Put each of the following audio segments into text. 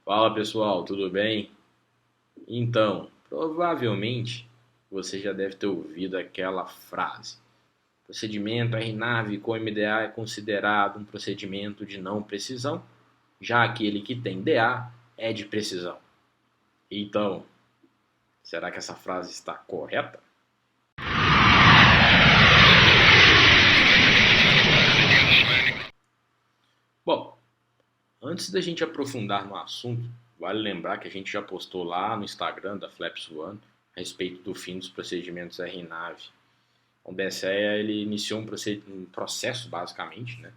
Fala pessoal, tudo bem? Então, provavelmente você já deve ter ouvido aquela frase: procedimento RNAV com MDA é considerado um procedimento de não precisão, já aquele que tem DA é de precisão. Então, será que essa frase está correta? Bom, antes da gente aprofundar no assunto, vale lembrar que a gente já postou lá no Instagram da Flaps One a respeito do fim dos procedimentos RNAV. O BSEA ele iniciou um processo, basicamente, né,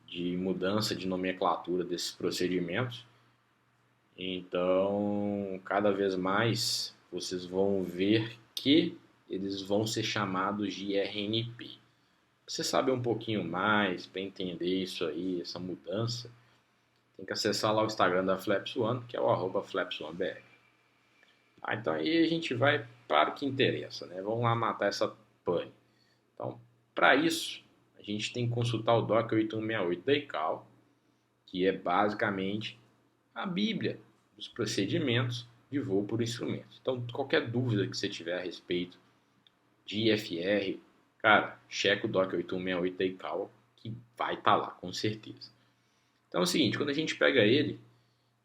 de mudança de nomenclatura desses procedimentos. Então, cada vez mais vocês vão ver que eles vão ser chamados de RNP. Pra você saber um pouquinho mais, para entender isso aí, essa mudança, tem que acessar lá o Instagram da Flaps One, que é o @FlapsOneBR. Então aí a gente vai para o que interessa, né? Vamos lá matar essa pane. Então, para isso, a gente tem que consultar o DOC 8168 da ICAO, que é basicamente a Bíblia dos procedimentos de voo por instrumentos. Então, qualquer dúvida que você tiver a respeito de IFR, cara, checa o DOC 8168 da ICAO, que vai estar lá, com certeza. Então é o seguinte, quando a gente pega ele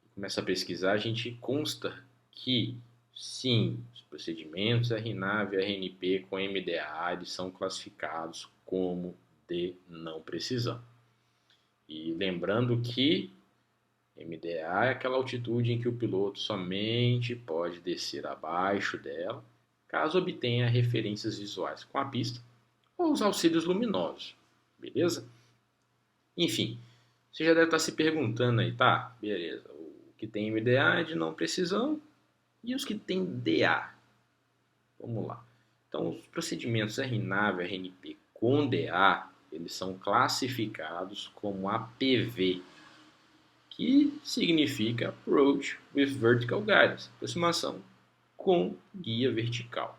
e começa a pesquisar, a gente consta que, sim, os procedimentos RNAV e RNP com MDA eles são classificados como de não precisão. E lembrando que MDA é aquela altitude em que o piloto somente pode descer abaixo dela, caso obtenha referências visuais com a pista ou os auxílios luminosos, beleza? Enfim, você já deve estar se perguntando aí, tá? Beleza, o que tem MDA é de não precisão e os que tem DA? Vamos lá. Então, os procedimentos RNAV e RNP com DA, eles são classificados como APV, que significa Approach with Vertical Guidance, aproximação com guia vertical.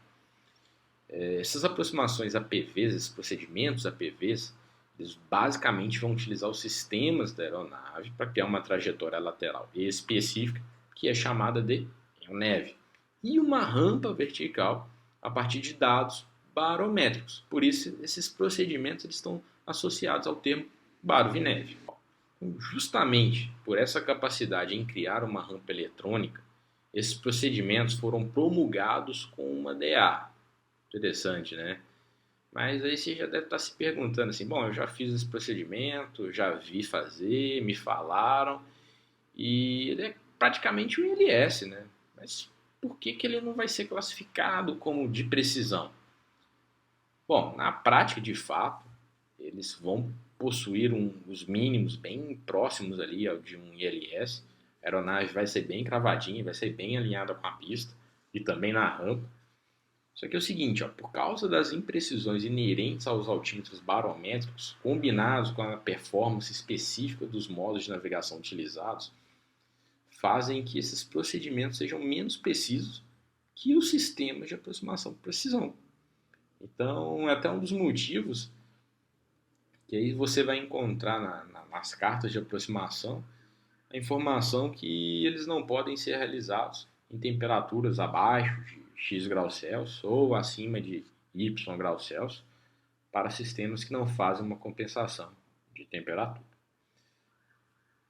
Essas aproximações APVs, esses procedimentos APVs, eles basicamente vão utilizar os sistemas da aeronave para criar uma trajetória lateral específica, que é chamada de neve, e uma rampa vertical a partir de dados barométricos. Por isso, esses procedimentos eles estão associados ao termo barovineve. Justamente por essa capacidade em criar uma rampa eletrônica, esses procedimentos foram promulgados com uma DA. Interessante, né? Mas aí você já deve estar se perguntando assim, bom, eu já fiz esse procedimento, já vi fazer, me falaram, e ele é praticamente um ILS, né? Mas por que, que ele não vai ser classificado como de precisão? Bom, na prática, de fato, eles vão possuir os mínimos bem próximos ali de um ILS. A aeronave vai ser bem cravadinha, vai ser bem alinhada com a pista e também na rampa. Só que é o seguinte, ó, por causa das imprecisões inerentes aos altímetros barométricos, combinados com a performance específica dos modos de navegação utilizados, fazem que esses procedimentos sejam menos precisos que os sistemas de aproximação por precisão. Então, é até um dos motivos que aí você vai encontrar nas cartas de aproximação a informação que eles não podem ser realizados em temperaturas abaixo de X graus Celsius ou acima de Y graus Celsius para sistemas que não fazem uma compensação de temperatura.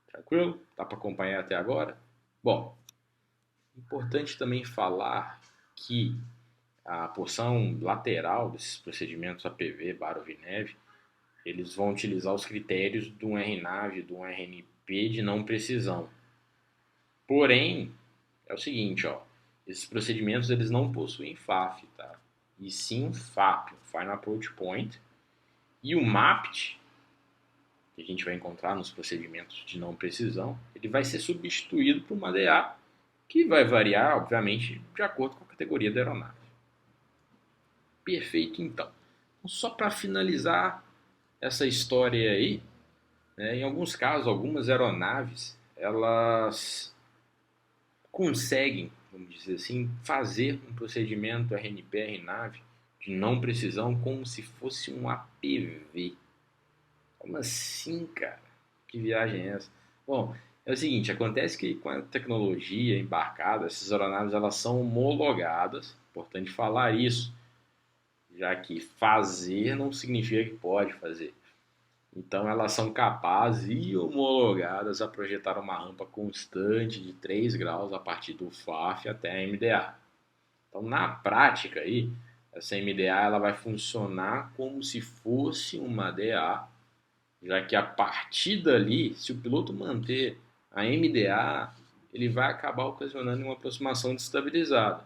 Tranquilo? Dá para acompanhar até agora? Bom, importante também falar que a porção lateral desses procedimentos APV, Barovineve, eles vão utilizar os critérios de um RNAV e de um RNP de não precisão. Porém, é o seguinte, ó, esses procedimentos eles não possuem FAF, tá? E sim FAP, Final Approach Point, e o MAPT, que a gente vai encontrar nos procedimentos de não precisão, ele vai ser substituído por uma DA, que vai variar, obviamente, de acordo com a categoria da aeronave. Perfeito, então. Só para finalizar essa história aí, né, em alguns casos, algumas aeronaves, elas conseguem, vamos dizer assim, fazer um procedimento RNP-RNAV de não precisão como se fosse um APV. Como assim, cara? Que viagem é essa? Bom, É o seguinte, acontece que com a tecnologia embarcada, essas aeronaves elas são homologadas, importante falar isso, já que fazer não significa que pode fazer. Então elas são capazes e homologadas a projetar uma rampa constante de 3 graus a partir do FAF até a MDA. Então na prática aí, essa MDA ela vai funcionar como se fosse uma DA, já que a partir dali, se o piloto manter a MDA, ele vai acabar ocasionando uma aproximação destabilizada.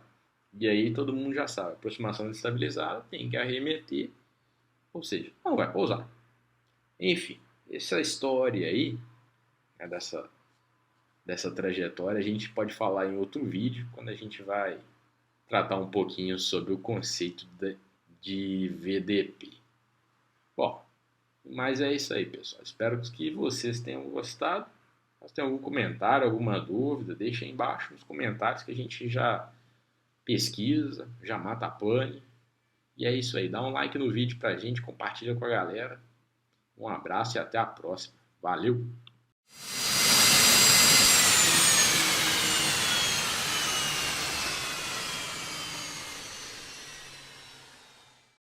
E aí todo mundo já sabe, aproximação destabilizada tem que arremeter, ou seja, não vai pousar. Enfim, essa história aí, né, dessa trajetória, a gente pode falar em outro vídeo, quando a gente vai tratar um pouquinho sobre o conceito de VDP. Bom, mas é isso aí, pessoal. Espero que vocês tenham gostado. Se tem algum comentário, alguma dúvida, deixa aí embaixo nos comentários que a gente já pesquisa, já mata a pane. E é isso aí. Dá um like no vídeo pra gente, compartilha com a galera. Um abraço e até a próxima. Valeu!